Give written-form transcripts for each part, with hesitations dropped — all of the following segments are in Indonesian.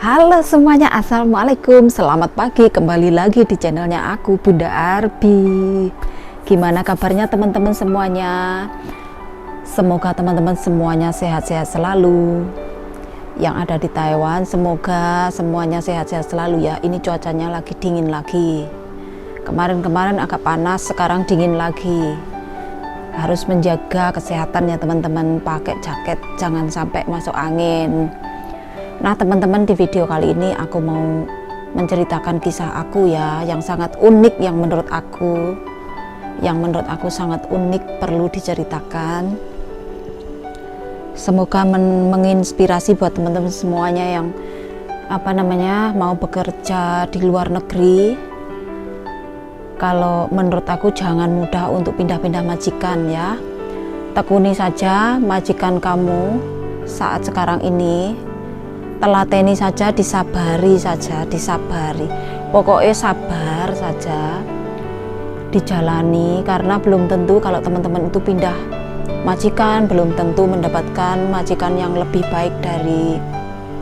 Halo semuanya, assalamualaikum, selamat pagi, kembali lagi di channelnya aku, Bunda Arbi. Gimana kabarnya teman-teman semuanya? Semoga teman-teman semuanya sehat-sehat selalu. Yang ada di Taiwan, semoga semuanya sehat-sehat selalu ya. Ini cuacanya lagi dingin lagi. Kemarin-kemarin agak panas, sekarang dingin lagi. Harus menjaga kesehatan ya teman-teman, pakai jaket, jangan sampai masuk angin. Nah teman-teman, di video kali ini aku mau menceritakan kisah aku ya, yang sangat unik, yang menurut aku sangat unik, perlu diceritakan. Semoga menginspirasi buat teman-teman semuanya yang mau bekerja di luar negeri. Kalau menurut aku jangan mudah untuk pindah-pindah majikan ya. Tekuni saja majikan kamu saat sekarang ini. Telateni saja, disabari saja, disabari. Pokoknya sabar saja, dijalani, karena belum tentu kalau teman-teman itu pindah majikan, belum tentu mendapatkan majikan yang lebih baik dari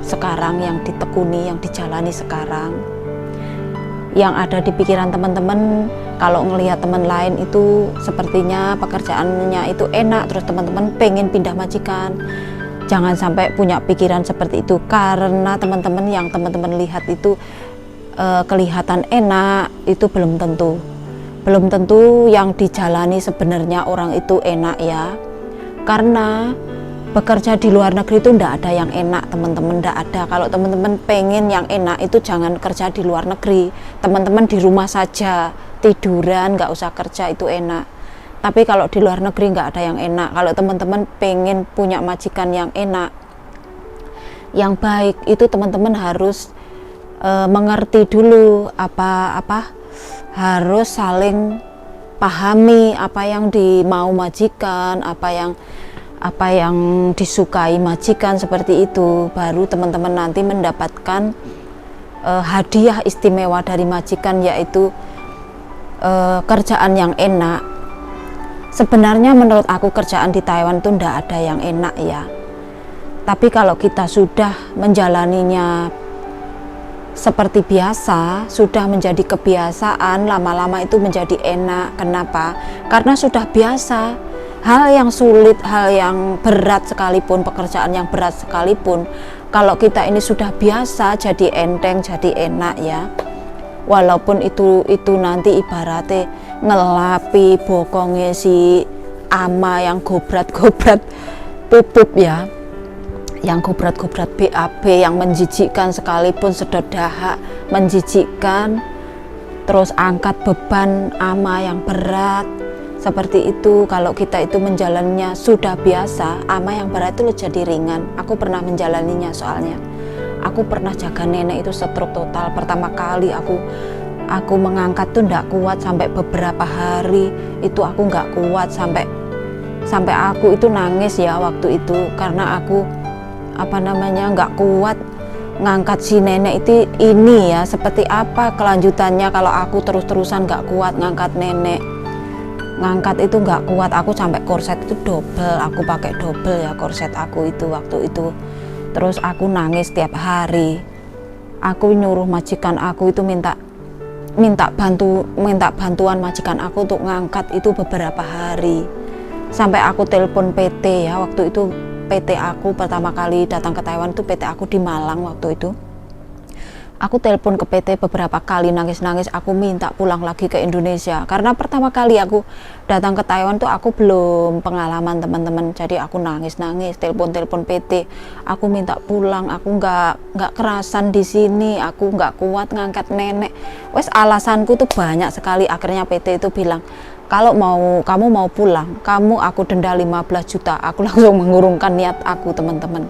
sekarang, yang ditekuni, yang dijalani sekarang. Yang ada di pikiran teman-teman, kalau ngelihat teman lain itu sepertinya pekerjaannya itu enak, terus teman-teman pengen pindah majikan. Jangan sampai punya pikiran seperti itu, karena teman-teman yang teman-teman lihat itu kelihatan enak, itu belum tentu yang dijalani sebenarnya orang itu enak ya. Karena bekerja di luar negeri itu ndak ada yang enak teman-teman, ndak ada. Kalau teman-teman pengen yang enak itu jangan kerja di luar negeri, teman-teman di rumah saja tiduran, nggak usah kerja, itu enak. Tapi kalau di luar negeri nggak ada yang enak. Kalau teman-teman pengen punya majikan yang enak, yang baik, itu teman-teman harus mengerti dulu harus saling pahami apa yang dimau majikan, apa yang disukai majikan, seperti itu. Baru teman-teman nanti mendapatkan hadiah istimewa dari majikan, yaitu kerjaan yang enak. Sebenarnya menurut aku kerjaan di Taiwan itu ndak ada yang enak ya. Tapi kalau kita sudah menjalaninya seperti biasa, sudah menjadi kebiasaan, lama-lama itu menjadi enak. Kenapa? Karena sudah biasa. Hal yang sulit, hal yang berat sekalipun, pekerjaan yang berat sekalipun, kalau kita ini sudah biasa, jadi enteng, jadi enak ya. Walaupun itu nanti ibaratnya ngelapi bokongnya si ama yang gobrat-gobrat pupuk ya, yang gobrat-gobrat BAB, yang menjijikkan sekalipun, sedot dahak menjijikkan, terus angkat beban ama yang berat seperti itu. Kalau kita itu menjalannya sudah biasa, ama yang berat itu jadi ringan. Aku pernah menjalaninya, soalnya aku pernah jaga nenek itu stroke total. Pertama kali aku mengangkat tuh ndak kuat, sampai beberapa hari itu aku nggak kuat, sampai aku itu nangis ya waktu itu, karena aku nggak kuat ngangkat si nenek itu. Ini ya seperti apa kelanjutannya kalau aku terus-terusan nggak kuat ngangkat nenek. Ngangkat itu nggak kuat, aku sampai korset itu double, aku pakai double ya korset aku itu waktu itu. Terus aku nangis tiap hari. Aku nyuruh majikan aku itu minta bantuan majikan aku untuk ngangkat itu beberapa hari. Sampai aku telepon PT ya, waktu itu PT aku pertama kali datang ke Taiwan itu PT aku di Malang waktu itu. Aku telepon ke PT beberapa kali, nangis-nangis, aku minta pulang lagi ke Indonesia. Karena pertama kali aku datang ke Taiwan tuh aku belum pengalaman teman-teman. Jadi aku nangis-nangis, telepon PT. Aku minta pulang, aku nggak kerasan di sini, aku nggak kuat ngangkat nenek. Wes alasanku tuh banyak sekali. Akhirnya PT itu bilang, kalau kamu mau pulang, aku denda 15 juta. Aku langsung mengurungkan niat aku teman-teman.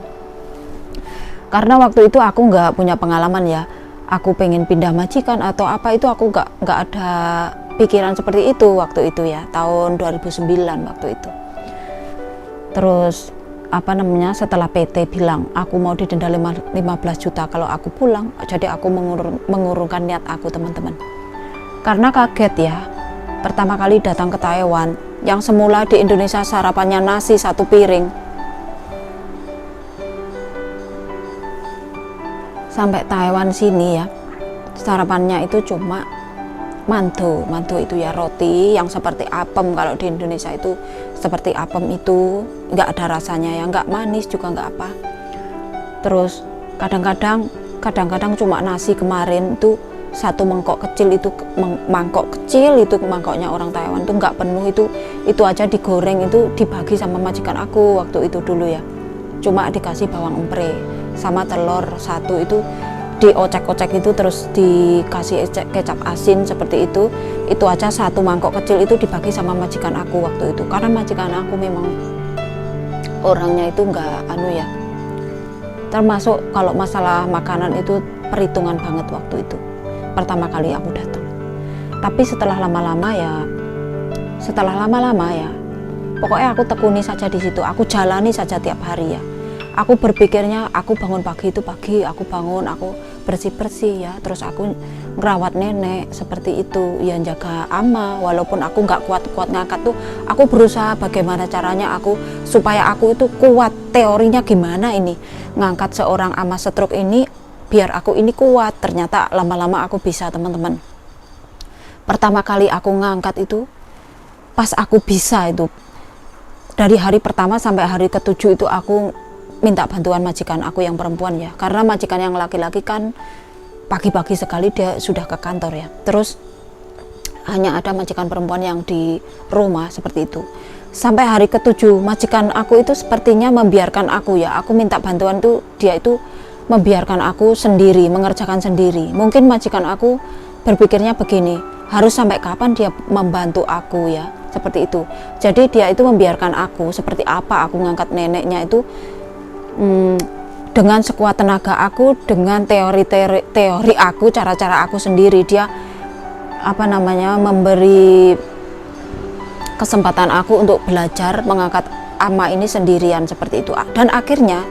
Karena waktu itu aku nggak punya pengalaman ya. Aku pengen pindah majikan atau apa itu, aku nggak ada pikiran seperti itu waktu itu ya, tahun 2009 waktu itu. Terus setelah PT bilang aku mau didenda 15 juta kalau aku pulang, jadi aku mengurungkan niat aku teman-teman. Karena kaget ya, pertama kali datang ke Taiwan, yang semula di Indonesia sarapannya nasi 1 piring, sampai Taiwan sini ya, sarapannya itu cuma mandu itu ya roti yang seperti apem. Kalau di Indonesia itu seperti apem, itu nggak ada rasanya ya, nggak manis juga nggak apa. Terus kadang-kadang cuma nasi. Kemarin tuh satu mangkok kecil itu mangkoknya orang Taiwan tuh nggak penuh, itu aja digoreng, itu dibagi sama majikan aku waktu itu dulu ya, cuma dikasih bawang empre sama telur satu, itu diocek-ocek itu terus dikasih kecap asin seperti itu aja satu mangkok kecil itu dibagi sama majikan aku waktu itu, karena majikan aku memang orangnya itu nggak ya, termasuk kalau masalah makanan itu perhitungan banget waktu itu pertama kali aku datang. Tapi setelah lama-lama ya pokoknya aku tekuni saja di situ, aku jalani saja tiap hari ya. Aku berpikirnya aku bangun pagi, aku bangun, aku bersih-bersih ya, terus aku ngerawat nenek seperti itu ya, jaga ama. Walaupun aku nggak kuat ngangkat tuh, aku berusaha bagaimana caranya aku supaya aku itu kuat. Teorinya gimana ini ngangkat seorang ama stroke ini biar aku ini kuat. Ternyata lama-lama aku bisa, teman-teman. Pertama kali aku ngangkat itu pas aku bisa itu, dari hari pertama sampai hari ke-7 itu aku minta bantuan majikan aku yang perempuan ya, karena majikan yang laki-laki kan pagi-pagi sekali dia sudah ke kantor ya, terus hanya ada majikan perempuan yang di rumah seperti itu. Sampai hari ke-7 majikan aku itu sepertinya membiarkan aku ya, aku minta bantuan tuh dia itu membiarkan aku sendiri, mengerjakan sendiri. Mungkin majikan aku berpikirnya begini, harus sampai kapan dia membantu aku ya, seperti itu. Jadi dia itu membiarkan aku seperti apa aku ngangkat neneknya itu dengan sekuat tenaga aku, dengan teori aku, cara-cara aku sendiri. Dia memberi kesempatan aku untuk belajar mengangkat ama ini sendirian seperti itu. Dan akhirnya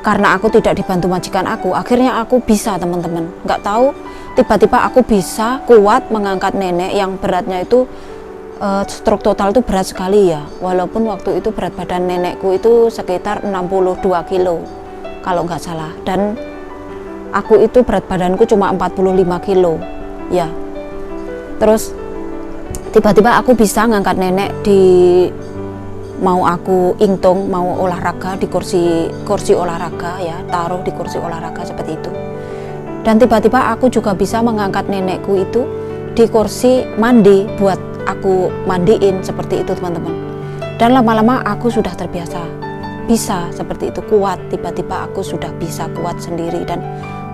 karena aku tidak dibantu majikan aku, akhirnya aku bisa, teman-teman. Nggak tahu tiba-tiba aku bisa kuat mengangkat nenek yang beratnya itu stroke total itu berat sekali ya, walaupun waktu itu berat badan nenekku itu sekitar 62 kilo kalau nggak salah, dan aku itu berat badanku cuma 45 kilo ya. Terus tiba-tiba aku bisa ngangkat nenek mau aku ingtung, mau olahraga di kursi olahraga ya, taruh di kursi olahraga seperti itu. Dan tiba-tiba aku juga bisa mengangkat nenekku itu di kursi mandi buat aku mandiin seperti itu, teman-teman. Dan lama-lama aku sudah terbiasa bisa seperti itu, kuat. Tiba-tiba aku sudah bisa kuat sendiri, dan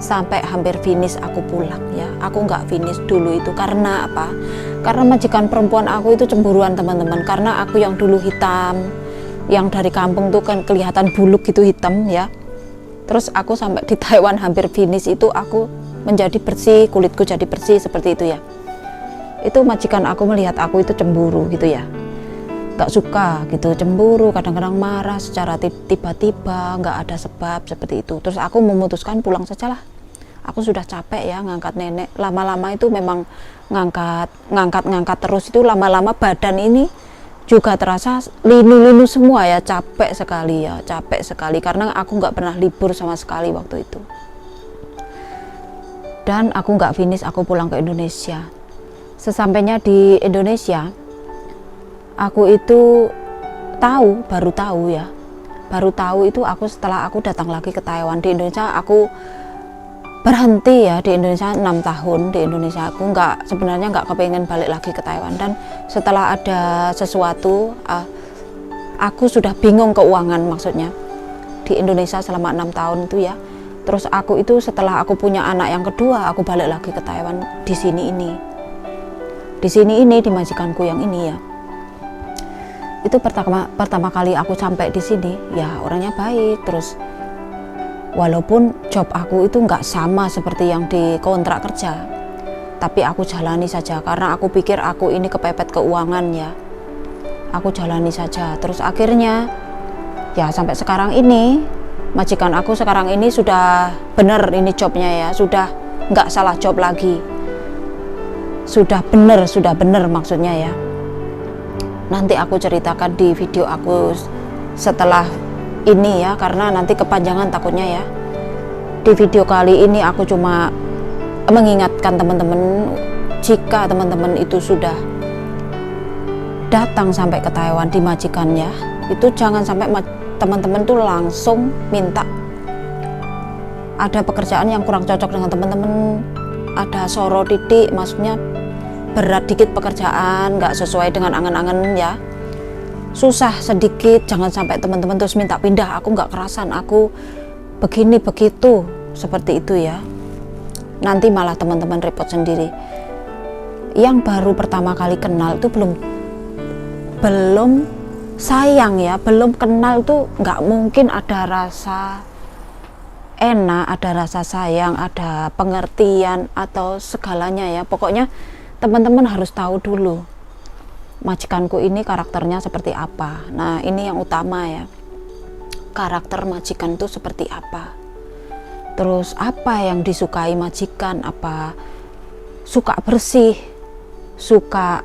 sampai hampir finish aku pulang ya. Aku nggak finish dulu itu karena apa? Karena majikan perempuan aku itu cemburuan, teman-teman. Karena aku yang dulu hitam, yang dari kampung tuh kan kelihatan buluk gitu hitam ya. Terus aku sampai di Taiwan hampir finish itu aku menjadi bersih, kulitku jadi bersih seperti itu ya. Itu majikan aku melihat aku itu cemburu gitu ya, nggak suka gitu, cemburu, kadang-kadang marah secara tiba-tiba, nggak ada sebab seperti itu. Terus aku memutuskan pulang sajalah, aku sudah capek ya ngangkat nenek. Lama-lama itu memang ngangkat terus itu, lama-lama badan ini juga terasa linu-linu semua ya, capek sekali karena aku nggak pernah libur sama sekali waktu itu. Dan aku nggak finish, aku pulang ke Indonesia. Sesampainya di Indonesia, aku itu baru tahu itu aku setelah aku datang lagi ke Taiwan. Di Indonesia aku berhenti ya, di Indonesia 6 tahun. Di Indonesia aku sebenarnya nggak kepengen balik lagi ke Taiwan. Dan setelah ada sesuatu, aku sudah bingung keuangan, maksudnya di Indonesia selama 6 tahun itu ya. Terus aku itu setelah aku punya anak yang kedua, aku balik lagi ke Taiwan di sini ini di majikanku yang ini ya. Itu pertama kali aku sampai di sini ya, orangnya baik. Terus walaupun job aku itu nggak sama seperti yang di kontrak kerja, tapi aku jalani saja karena aku pikir aku ini kepepet keuangan ya. Aku jalani saja. Terus akhirnya ya sampai sekarang ini majikan aku sekarang ini sudah bener ini jobnya ya, sudah nggak salah job lagi. Sudah bener maksudnya ya. Nanti aku ceritakan di video aku setelah ini ya, karena nanti kepanjangan takutnya ya. Di video kali ini aku cuma mengingatkan teman-teman, jika teman-teman itu sudah datang sampai ke Taiwan di majikannya, itu jangan sampai teman-teman tuh langsung minta. Ada pekerjaan yang kurang cocok dengan teman-teman, ada soro titik, maksudnya berat dikit pekerjaan, nggak sesuai dengan angan-angan ya, susah sedikit, jangan sampai teman-teman terus minta pindah. Aku nggak kerasan, aku begini begitu, seperti itu ya. Nanti malah teman-teman repot sendiri. Yang baru pertama kali kenal itu belum sayang ya, belum kenal tuh nggak mungkin ada rasa enak, ada rasa sayang, ada pengertian atau segalanya ya. Pokoknya teman-teman harus tahu dulu majikanku ini karakternya seperti apa. Nah ini yang utama ya, karakter majikan itu seperti apa, terus apa yang disukai majikan, apa suka bersih, suka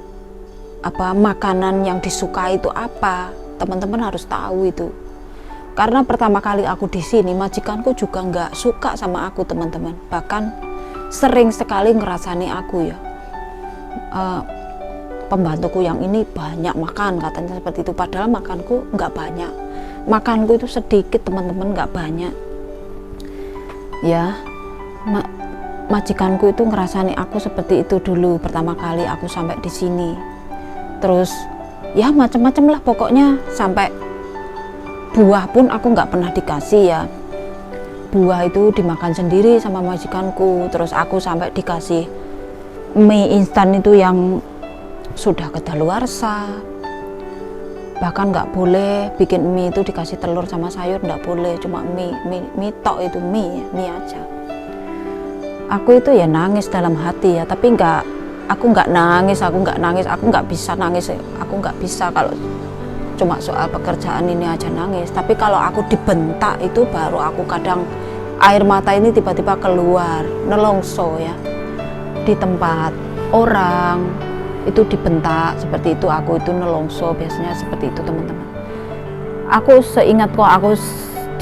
apa, makanan yang disukai itu apa, teman-teman harus tahu itu. Karena pertama kali aku di sini, majikanku juga nggak suka sama aku teman-teman, bahkan sering sekali ngerasani aku ya, pembantuku yang ini banyak makan katanya seperti itu, padahal makanku nggak banyak, makanku itu sedikit teman-teman, nggak banyak ya. Majikanku itu ngerasani aku seperti itu dulu pertama kali aku sampai di sini. Terus ya macam-macam lah pokoknya, sampai buah pun aku nggak pernah dikasih ya, buah itu dimakan sendiri sama majikanku. Terus aku sampai dikasih mie instan itu yang sudah kedaluarsa, bahkan nggak boleh bikin mie itu dikasih telur sama sayur, nggak boleh, cuma mie tok, itu mie aja. Aku itu ya nangis dalam hati ya, tapi aku nggak nangis, aku nggak bisa nangis, aku nggak bisa kalau cuma soal pekerjaan ini aja nangis. Tapi kalau aku dibentak itu baru aku kadang air mata ini tiba-tiba keluar, nelongso ya, di tempat orang itu dibentak seperti itu, aku itu nelongso, biasanya seperti itu teman-teman. Aku seingat kok aku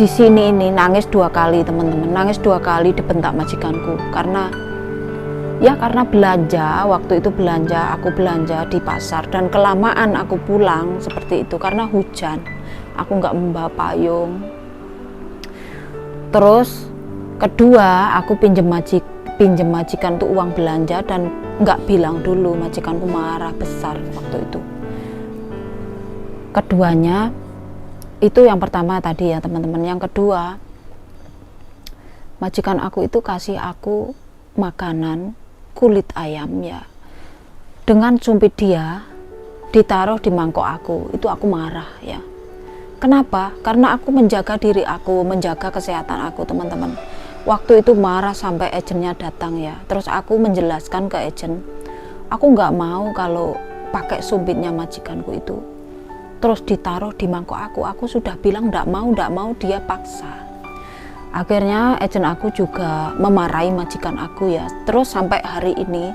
di sini ini nangis 2 kali teman-teman, nangis 2 kali dibentak majikanku karena belanja, waktu itu aku belanja di pasar dan kelamaan aku pulang seperti itu karena hujan, aku nggak membawa payung. Terus kedua aku pinjem majikan tuh uang belanja dan nggak bilang dulu, majikanku marah besar waktu itu. Keduanya itu yang pertama tadi ya teman-teman, yang kedua majikan aku itu kasih aku makanan kulit ayam ya, dengan sumpit dia ditaruh di mangkok aku, itu aku marah ya. Kenapa? Karena aku menjaga diri aku, menjaga kesehatan aku teman-teman. Waktu itu marah sampai agennya datang ya, terus aku menjelaskan ke agen, aku nggak mau kalau pakai sumpitnya majikanku itu terus ditaruh di mangkok aku sudah bilang nggak mau, dia paksa. Akhirnya agen aku juga memarahi majikan aku ya. Terus sampai hari ini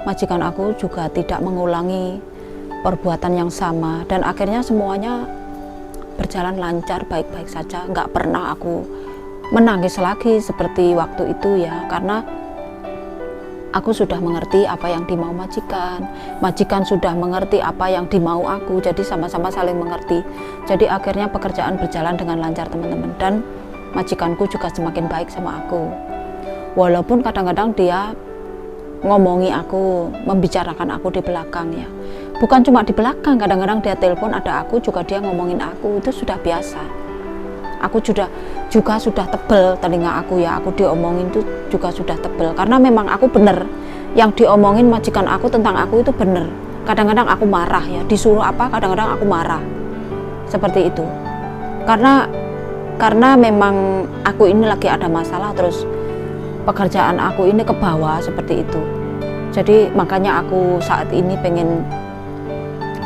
majikan aku juga tidak mengulangi perbuatan yang sama, dan akhirnya semuanya berjalan lancar, baik-baik saja. Nggak pernah aku menangis lagi seperti waktu itu ya, karena aku sudah mengerti apa yang dimau majikan sudah mengerti apa yang dimau aku, jadi sama-sama saling mengerti. Jadi akhirnya pekerjaan berjalan dengan lancar teman-teman, dan majikanku juga semakin baik sama aku. Walaupun kadang-kadang dia ngomongi aku, membicarakan aku di belakang ya. Bukan cuma di belakang, kadang-kadang dia telepon ada aku juga dia ngomongin aku, itu sudah biasa. Aku juga sudah tebel telinga aku ya, aku diomongin itu juga sudah tebel, karena memang aku bener, yang diomongin majikan aku tentang aku itu bener. Kadang-kadang aku marah ya, disuruh apa kadang-kadang aku marah, seperti itu. Karena memang aku ini lagi ada masalah, terus pekerjaan aku ini ke bawah seperti itu. Jadi makanya aku saat ini pengen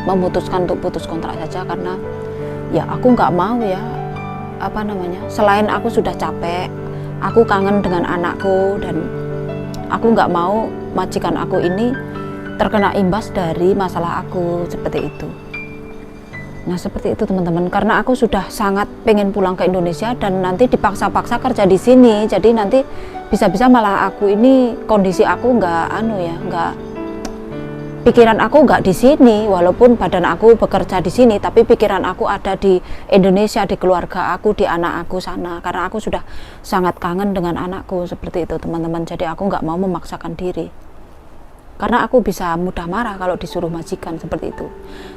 memutuskan untuk putus kontrak saja, karena ya aku nggak mau ya, selain aku sudah capek, aku kangen dengan anakku, dan aku nggak mau majikan aku ini terkena imbas dari masalah aku seperti itu. Nah seperti itu teman-teman, karena aku sudah sangat pengen pulang ke Indonesia dan nanti dipaksa-paksa kerja di sini, jadi nanti bisa-bisa malah aku ini kondisi aku pikiran aku nggak di sini, walaupun badan aku bekerja di sini, tapi pikiran aku ada di Indonesia, di keluarga aku, di anak aku sana, karena aku sudah sangat kangen dengan anakku, seperti itu teman-teman. Jadi aku nggak mau memaksakan diri, karena aku bisa mudah marah kalau disuruh majikan, seperti itu.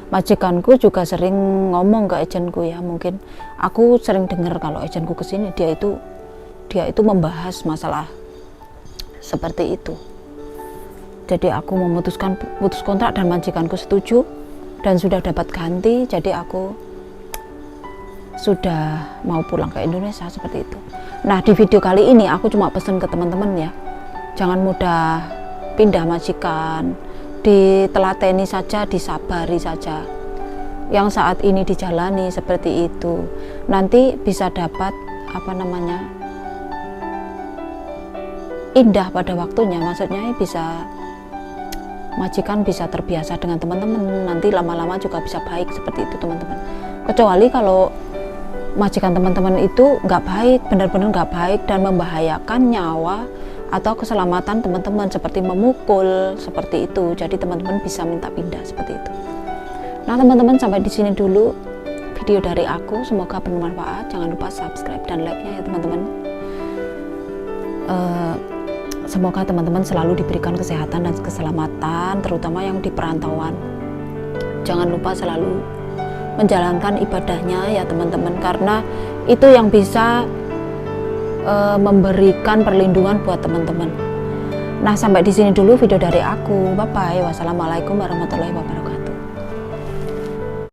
Majikanku juga sering ngomong ke ejenku ya, mungkin aku sering dengar kalau ejenku kesini dia itu membahas masalah seperti itu. Jadi aku memutuskan putus kontrak dan majikanku setuju dan sudah dapat ganti, jadi aku sudah mau pulang ke Indonesia, seperti itu. Nah di video kali ini aku cuma pesan ke teman-teman ya, jangan mudah pindah majikan, ditelateni saja, disabari saja. Yang saat ini dijalani seperti itu, nanti bisa dapat indah pada waktunya, maksudnya majikan bisa terbiasa dengan teman-teman, nanti lama-lama juga bisa baik, seperti itu teman-teman. Kecuali kalau majikan teman-teman itu nggak baik, benar-benar nggak baik dan membahayakan nyawa atau keselamatan teman-teman, seperti memukul, seperti itu. Jadi teman-teman bisa minta pindah, seperti itu. Nah teman-teman, sampai di sini dulu video dari aku, semoga bermanfaat. Jangan lupa subscribe dan like-nya ya teman-teman. Semoga teman-teman selalu diberikan kesehatan dan keselamatan, terutama yang di perantauan. Jangan lupa selalu menjalankan ibadahnya ya teman-teman, karena itu yang bisa memberikan perlindungan buat teman-teman. Nah sampai di sini dulu video dari aku. Bye bye. Wassalamualaikum warahmatullahi wabarakatuh.